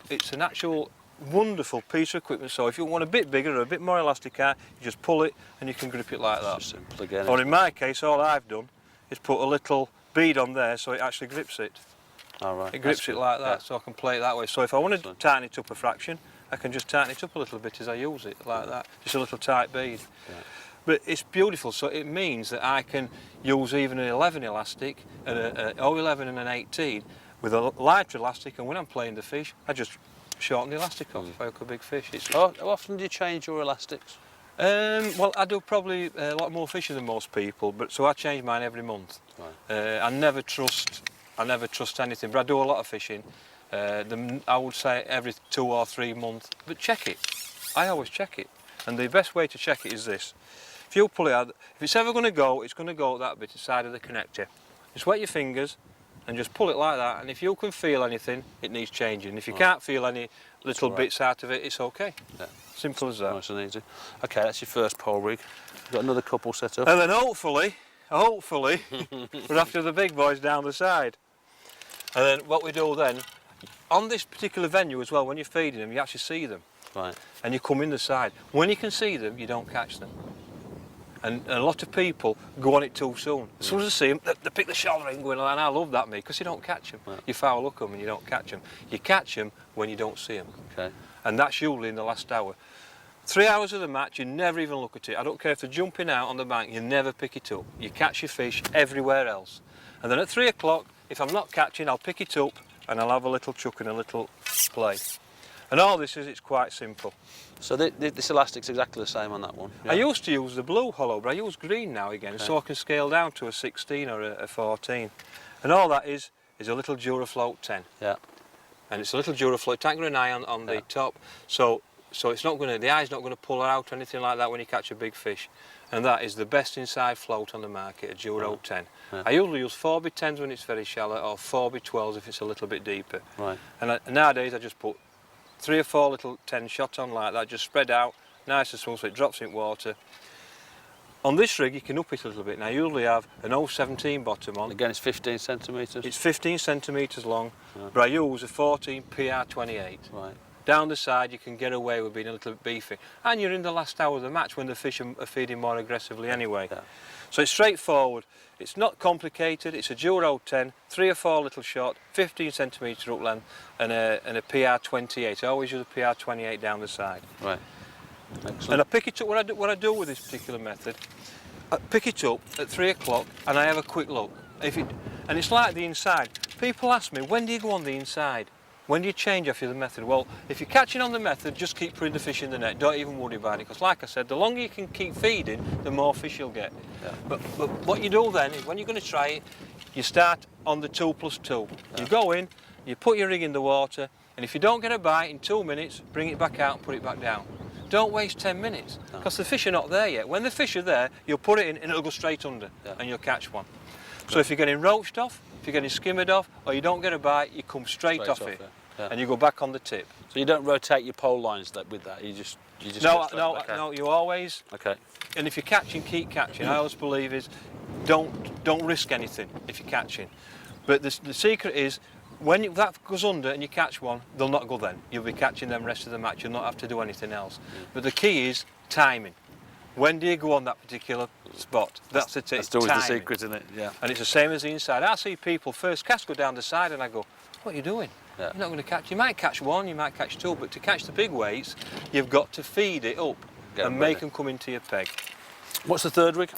It's an actual wonderful piece of equipment. So if you want a bit bigger or a bit more elastic eye, you just pull it and you can grip it like that. It's simple again. Or in my case, all I've done is put a little bead on there so it actually grips it. All right. It grips it like that, so I can play it that way. So if I want to tighten it up a fraction, I can just tighten it up a little bit as I use it, like that. Just a little tight bead. Yeah. But it's beautiful, so it means that I can use even an 11 elastic, an 011 and an 18 with a lighter elastic, and when I'm playing the fish, I just shorten the elastic off if I hook a big fish. How often do you change your elastics? Well, I do probably a lot more fishing than most people, but so I change mine every month. Right. I never trust anything, but I do a lot of fishing. I would say every 2 or 3 months, but check it. I always check it, and the best way to check it is this. If you pull it out, if it's ever going to go, it's going to go that bit side of the connector. Just wet your fingers and just pull it like that, and if you can feel anything, it needs changing. If you can't feel any little bits out of it, it's okay. Yeah. Simple as that. Nice and easy. Okay, that's your first pole rig. You've got another couple set up. And then hopefully, we're after the big boys down the side. And then what we do then, on this particular venue as well, when you're feeding them, you actually see them. Right. And you come in the side. When you can see them, you don't catch them. And a lot of people go on it too soon. As soon as they see them, they pick the shoulder and go in, and I love that, me, because you don't catch them. Right. You foul hook them and you don't catch them. You catch them when you don't see them. Okay. And that's usually in the last hour. 3 hours of the match, you never even look at it. I don't care if they're jumping out on the bank, you never pick it up. You catch your fish everywhere else. And then at 3 o'clock, if I'm not catching, I'll pick it up and I'll have a little chuck and a little play. And all this is, it's quite simple. So this elastic's exactly the same on that one? Yeah. I used to use the blue hollow, but I use green now again, so I can scale down to a 16 or a 14. And all that is a little Durafloat 10. Yeah. And it's a little Durafloat, it ain't got an eye on the top, so it's not going to, the eye's not going to pull out or anything like that when you catch a big fish. And that is the best inside float on the market, a Duro 10. Yeah. I usually use 4x10s when it's very shallow, or 4x12s if it's a little bit deeper. Right. And nowadays I just put 3 or 4 little 10 shots on like that, just spread out, nice and smooth, so it drops in water. On this rig you can up it a little bit. Now I usually have an 017 bottom on. Again, it's 15 centimetres? It's 15 centimetres long, but I use a 14 PR28. Right. Down the side you can get away with being a little bit beefy. And you're in the last hour of the match when the fish are feeding more aggressively anyway. Yeah. So it's straightforward. It's not complicated. It's a Duro 10, 3 or 4 little shot, 15 centimetre up length, and a PR28. I always use a PR28 down the side. Right. Excellent. And I pick it up. What I do with this particular method, I pick it up at 3 o'clock and I have a quick look. And it's like the inside. People ask me, when do you go on the inside? When do you change after the method? Well, if you're catching on the method, just keep putting the fish in the net. Don't even worry about it, because like I said, the longer you can keep feeding, the more fish you'll get. Yeah. But what you do then is, when you're going to try it, you start on the 2+2. Yeah. You go in, you put your rig in the water, and if you don't get a bite in 2 minutes, bring it back out and put it back down. Don't waste 10 minutes, because the fish are not there yet. When the fish are there, you'll put it in and it'll go straight under, and you'll catch one. So if you're getting roached off, if you're getting skimmered off, or you don't get a bite, you come straight off it. Yeah. And you go back on the tip. So you don't rotate your pole lines with that. You just no. You always. Okay. And if you're catching, keep catching. I always believe is, don't risk anything if you're catching. But the secret is, when that goes under and you catch one, they'll not go then. You'll be catching them rest of the match. You'll not have to do anything else. But the key is timing. When do you go on that particular spot? That's the tip. That's always the secret, isn't it? Yeah. And it's the same as the inside. I see people first cast go down the side, and I go, "What are you doing? Yeah. You're not going to catch. You might catch one, you might catch 2, but to catch the big weights, you've got to feed it up and make them come into your peg." What's the third rig?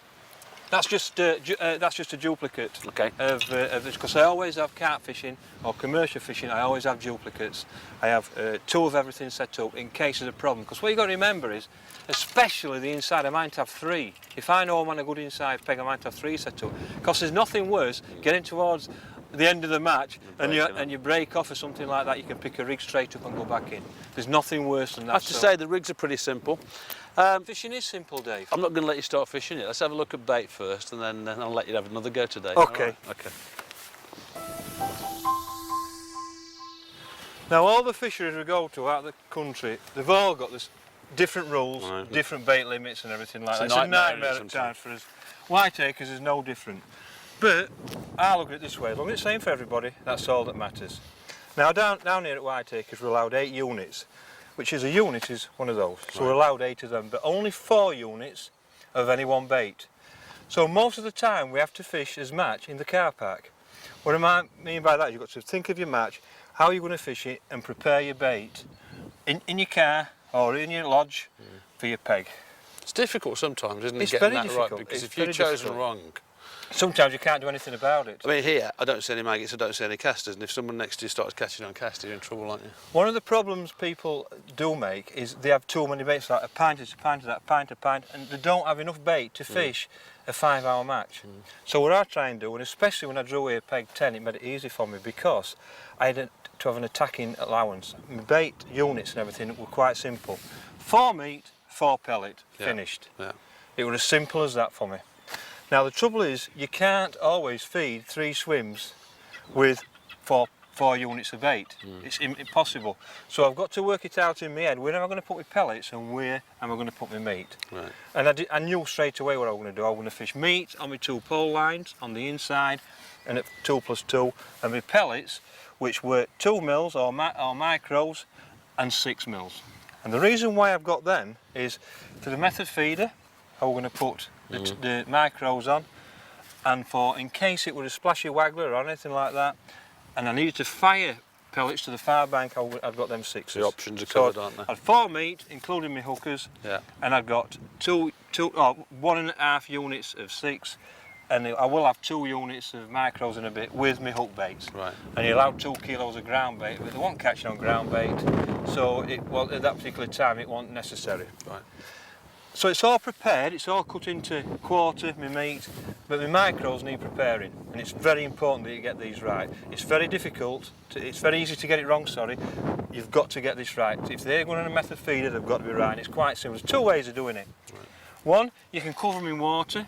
That's just a duplicate. Okay. Because I always have carp fishing or commercial fishing. I always have duplicates. I have 2 of everything set up in case there's a problem. Because what you got to remember is, especially the inside, I might have 3. If I know I'm on a good inside peg, I might have 3 set up. Because there's nothing worse getting towards the end of the match and you break off or something like that. You can pick a rig straight up and go back in. There's nothing worse than that. I have to say the rigs are pretty simple. Fishing is simple, Dave. I'm not going to let you start fishing yet. Let's have a look at bait first, and then I'll let you have another go today. Okay. Right. Okay. Now, all the fisheries we go to out of the country, they've all got this different rules, different bait limits and everything like that. It's a nightmare at times for us. Whiteacres is no different. But I look at it this way, as long as it's the same for everybody, that's all that matters. Now down here at Whiteacres we're allowed 8 units, which is a unit is one of those. So we're allowed 8 of them, but only 4 units of any one bait. So most of the time we have to fish as match in the car park. What I mean by that, you've got to think of your match, how you're going to fish it, and prepare your bait in your car or in your lodge for your peg. It's difficult sometimes, isn't it, It's getting very that difficult. right? Because It's if you've very chosen difficult. wrong... Sometimes you can't do anything about it. I mean, here, I don't see any maggots, I don't see any casters, and if someone next to you starts catching on casters, you're in trouble, aren't you? One of the problems people do make is they have too many baits, like a pint is a pint of that, a pint, and they don't have enough bait to fish a 5-hour match. So what I try and do, and especially when I drew here peg 10, it made it easy for me because I had to have an attacking allowance. My bait units and everything were quite simple. 4 meat, 4 pellet, finished. Yeah. It was as simple as that for me. Now the trouble is, you can't always feed 3 swims with 4 units of bait. It's impossible. So I've got to work it out in my head, where am I going to put my pellets and where am I going to put my meat? Right. And I knew straight away what I was going to do. I was going to fish meat on my 2 pole lines on the inside and at 2+2, and my pellets, which were 2 mils or micros and 6 mils. And the reason why I've got them is for the method feeder, I was going to put the micros on, and for in case it were a splashy waggler or anything like that, and I needed to fire pellets to the far bank, I've got them 6s. The options are covered, aren't they? I had 4 meat, including my hookers, and I've got 1.5 units of 6, and I will have 2 units of micros in a bit with my hook baits. Right. And you allow 2 kilos of ground bait, but they weren't catching on ground bait, so at that particular time it wasn't necessary. Right. So it's all prepared, it's all cut into quarter, my meat, but my micros need preparing, and it's very important that you get these right. It's very difficult, it's very easy to get it wrong, sorry. You've got to get this right. If they're going on a method feeder, they've got to be right, and it's quite simple. There's 2 ways of doing it. Right. One, you can cover them in water.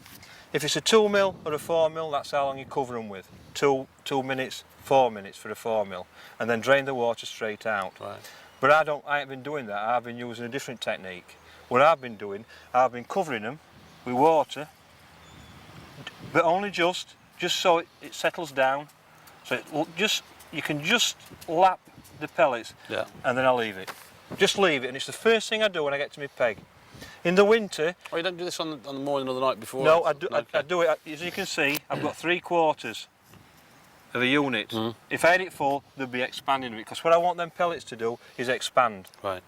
If it's a 2 mil or a 4 mil, that's how long you cover them with. 2 minutes, 4 minutes for a 4 mil, and then drain the water straight out. Right. But I haven't been doing that, I've been using a different technique. What I've been doing, I've been covering them with water, but only just so it settles down. So you can just lap the pellets, and then I'll leave it. Just leave it, and it's the first thing I do when I get to my peg. In the winter... Oh, you don't do this on the morning or the night before? No, I do it, as you can see, I've got 3/4 of a unit. If I had it full, they'd be expanding it, because what I want them pellets to do is expand. Right.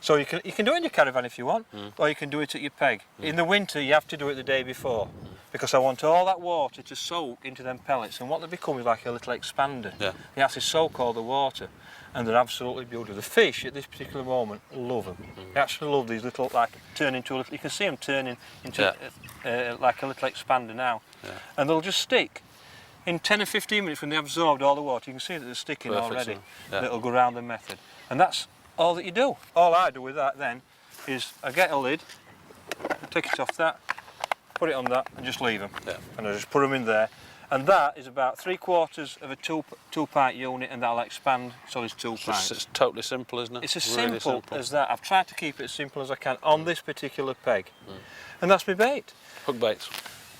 So you can do it in your caravan if you want, or you can do it at your peg. In the winter you have to do it the day before, because I want all that water to soak into them pellets, and what they become is like a little expander. Yeah. They actually soak all the water, and they're absolutely beautiful. The fish at this particular moment love them. They actually love these little, like, turn into a little, you can see them turning into like a little expander now. Yeah. And they'll just stick. In 10 or 15 minutes when they absorbed all the water, you can see that they're sticking already. That'll go round the method. And that's all that you do. All I do with that then is I get a lid, take it off that, put it on that, and just leave them. Yeah. And I just put them in there. And that is about 3/4 of a 2-pint unit, and that'll expand so there's 2 pints. It's totally simple, isn't it? It's as really simple as that. I've tried to keep it as simple as I can on this particular peg. And that's my bait. Hook baits.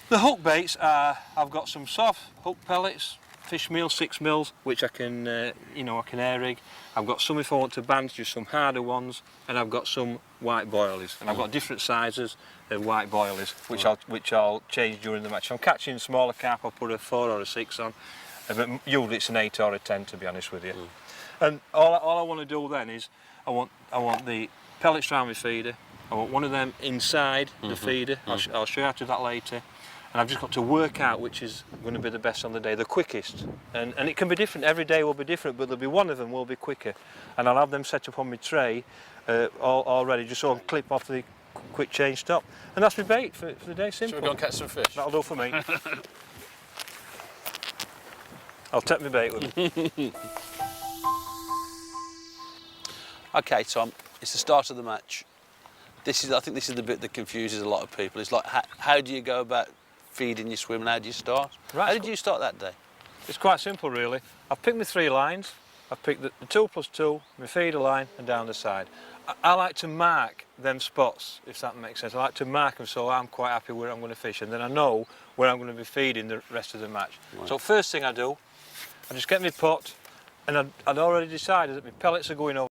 The hook baits are, I've got some soft hook pellets, fish meal 6 mils, which I can, I can air rig. I've got some, if I want to band, just some harder ones, and I've got some white boilies, and I've got different sizes of white boilies, which I'll change during the match. If I'm catching smaller carp, I'll put a 4 or a 6 on, but usually it's an 8 or a 10, to be honest with you. And all I want to do then is I want the pellets around my feeder. I want one of them inside the feeder. I'll show you how to do that later. And I've just got to work out which is going to be the best on the day, the quickest. And it can be different, every day will be different, but there'll be one of them will be quicker. And I'll have them set up on my tray already, just so I can clip off the quick change stop. And that's my bait for the day, simple. Shall we go and catch some fish? That'll do for me. I'll take my bait with me. Okay, Tom, it's the start of the match. I think this is the bit that confuses a lot of people. It's like, how do you go about feeding your swim, and how do you start? Right. How did you start that day? It's quite simple, really. I've picked my 3 lines. I've picked the 2+2, my feeder line, and down the side. I like to mark them spots, if that makes sense. I like to mark them so I'm quite happy where I'm going to fish, and then I know where I'm going to be feeding the rest of the match. Right. So first thing I do, I just get my pot, and I'd already decided that my pellets are going over